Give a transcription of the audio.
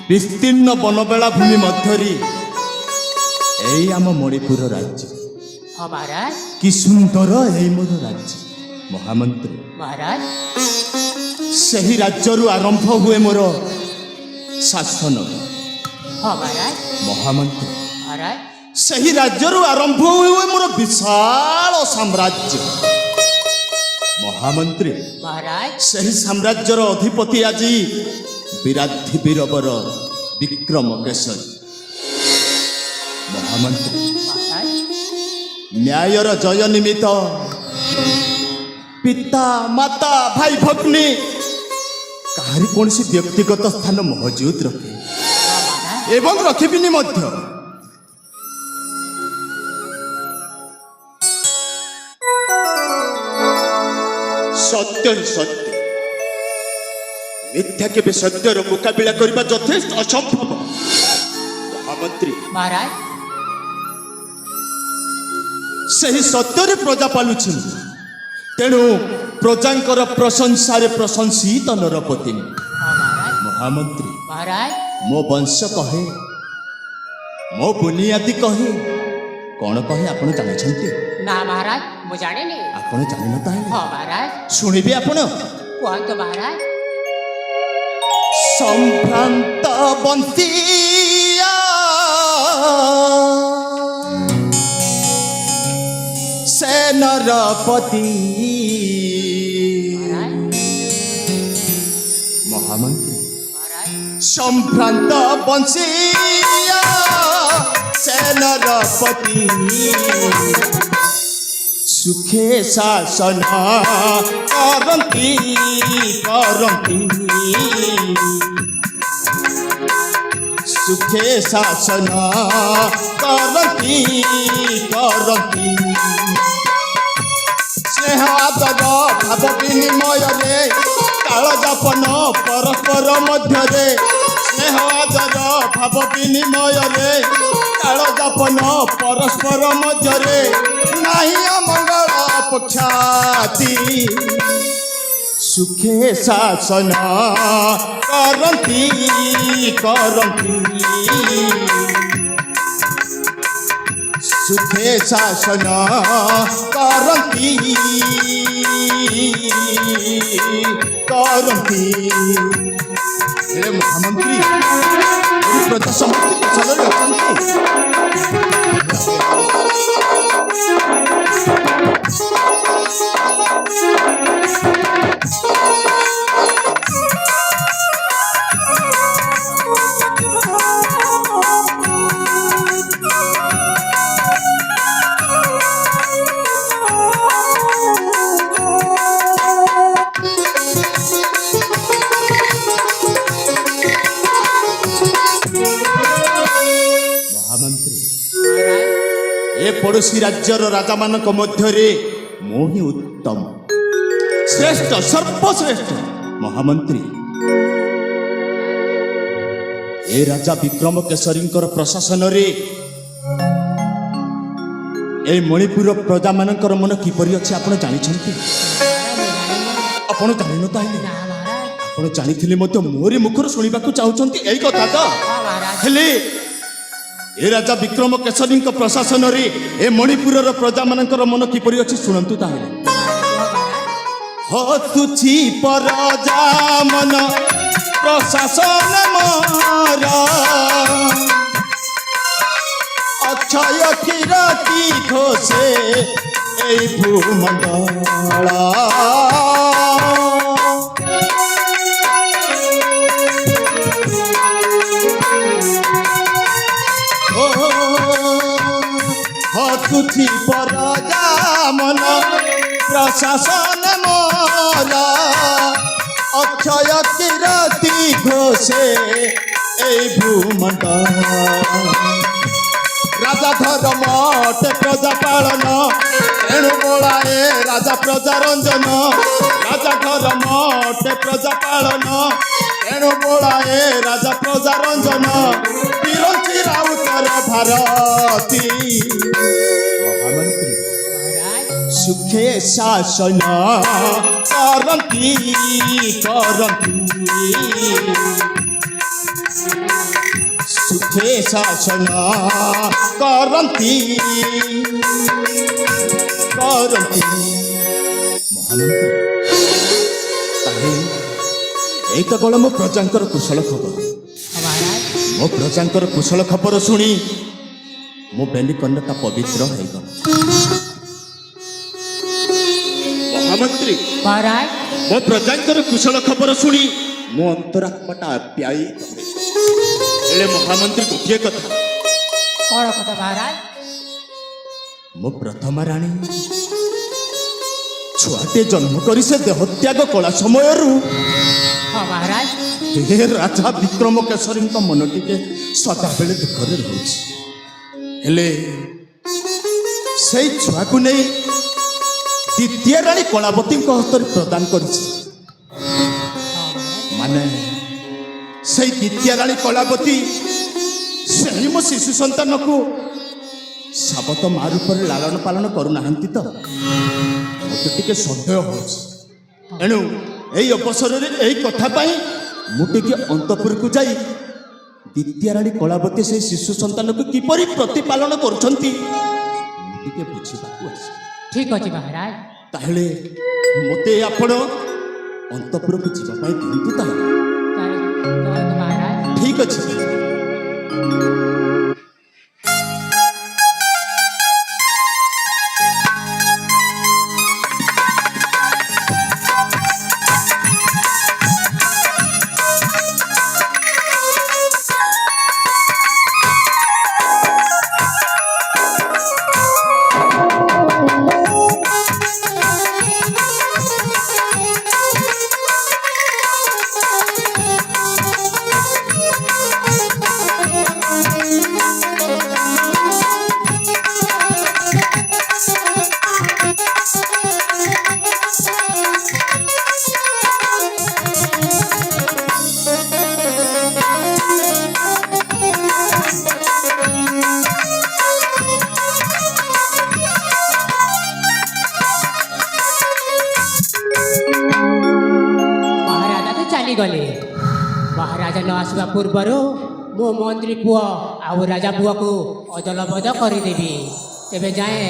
विस्तीर्ण बनबेला भूमि मध्यरी एई आम मणिपुर राज्य। हाँ महाराज। कि सुंदर एई मोर राज्य महामंत्री। महाराज सही राज्यरू आरंभ हुए मोर शासन। हाँ महाराज। महामंत्री महाराज सही राज्यरू आरंभ हुए मोर विशाल साम्राज्य। महामंत्री महाराज सही साम्राज्यर अधिपति आज विराधि वीरवर विक्रम केसरी। महामंत्री महाराज न्यायर जय निमित्त पिता माता भाई भग्नी कहारी कौन सी व्यक्तिगत स्थान मौजूद रखे एवं रखिबिनी मध्य। सत्य ही सत्य मिथ्या के सत्यर मुकाबिला करने यथेष्ट असंभव। महामंत्री महाराज सही सत्य प्रजा पालुछि तेणु प्रजांकर प्रशंसार प्रशंसित नरपति। महामंत्री महाराज मो वंश कहे मो बुनियादी कहे कौन कहे आपण जानते ना महाराज मुझे जाने नहीं। आपण जान न हाँ महाराज शुणिबे आपण कौन तो महाराज संभ्रांत बंसिया से नरपति। महामंत्री महाराज संभ्रांत बंसिया से नरपति सुखे शासन करती करती सुखे शासन करती करती स्नेह आदर भाव विनिमय रे काल जापन परस्पर मध्य रे स्नेह आदर भाव विनिमय रे काल जापन परस्पर मध्य रे नाही अमंगल पक्षाती सुखे शासन करती करती सुखे शासन करती करती। हे महामंत्री प्रजा समृद्धि कुशल ए पड़ोसी राज्यर राजा मानक मध्य मो ही उत्तम श्रेष्ठ सर्वश्रेष्ठ। महामंत्री ए राजा विक्रम केसरी प्रशासन रे ए मणिपुर प्रजा मानकर मन किपरि अछि आपण जानिछन्ति आपण जानि न ताइले आपण जानिथिले मते मोरी मुखर सुनिबाकू चाहुछन्ति एई कथा त हेले ए राजा विक्रम केसरी प्रशासन रे ए मणिपुर प्रजा मानकर मन किपरि अछि सुनंतु ताहेले। तुछि प्रजा मन प्रशासन मोर अक्षय किरती घोषे ए भूमंडल तुछि प्रजा मन प्रशासन मोर अक्षय किरती घोषे ए भूमंडल राजा धर्म अटे प्रजा पालन तेणु बोलाए राजा प्रजा रंजन राजा धर्म अटे प्रजा पालन तेणु बोलाए राजा प्रजा रंजन तिरंची राउतर भारती। महामंत्री सुखे शासन करती करती ସେ ଶାସନ କରନ୍ତି ମହାମନ୍ତ୍ରୀ। ତାହେଲେ ଏଇ ତ ଗଳ ମୋ ପ୍ରଜାଙ୍କର କୁଶଳ ଖବର। महाराज ମୋ ପ୍ରଜାଙ୍କର କୁଶଳ ଖବର ଶୁଣି ମୋ ବେଲିକନ୍ୟାଟା ପବିତ୍ର ହେଇଗଲା। ମହାମନ୍ତ୍ରୀ, महाराज ମୋ ପ୍ରଜାଙ୍କର କୁଶଳ ଖବର ଶୁଣି ମୋ ଅନ୍ତରାତ୍ମାଟା ଆପ୍ୟାୟିତ ହୁଏ। ହେଲେ ମହାମନ୍ତ୍ରୀ, ଗୋଟିଏ କଥା, कौन कथा महाराज ମୋ ପ୍ରଥମା ରାଣୀ ଛୁଆଟେ ଜନ୍ମ କରି ସେ ଦେହତ୍ୟାଗ କଳା ସମୟରୁ हाँ महाराज ହେ ରାଜା ବିକ୍ରମ କେଶରୀଙ୍କ ମନ ଟିକେ ସଦାବେଳେ ଦୁଃଖରେ ରହୁଛି। ହେଲେ ସେଇ ଛୁଆକୁ ନେଇ ଦ୍ୱିତୀୟ ରାଣୀ କଳାବତୀଙ୍କ ହସ୍ତରେ ପ୍ରଦାନ କରିଛି। ମାନେ ସେଇ ଦ୍ୱିତୀୟ ରାଣୀ କଳାବତୀ ସେହି ମୋ ଶିଶୁ ସନ୍ତାନକୁ ସାବତ ମା ରୂପରେ ଲାଳନ ପାଳନ କରୁନାହାନ୍ତି ତ ମୋତେ ଟିକେ ସନ୍ଦେହ ହେଉଛି। ଏଣୁ ଏଇ ଅବସରରେ ଏଇ କଥା ପାଇଁ ମୁଁ ଟିକେ ଅନ୍ତପୁରକୁ ଯାଇ ଦ୍ୱିତୀୟ ରାଣୀ କଳାବତୀ ସେହି ଶିଶୁ ସନ୍ତାନକୁ କିପରି ପ୍ରତିପାଳନ କରୁଛନ୍ତି ମୁଁ ଟିକେ ବୁଝିବାକୁ ଅଛି। ठीक अच्छे महाराज ତାହେଲେ ମୋତେ ଆପଣ ଅନ୍ତପୁରକୁ ଯିବା ପାଇଁ ଦିଅନ୍ତୁ। ତାହେଲେ चलो महाराज ଠିକ୍ ଅଛି। महाराजा तो चली गले महाराजा न आसवा पूर्वर मो मंत्री पुआ आउ राजा पुआ को अदल बद करदेवी तेबे जाए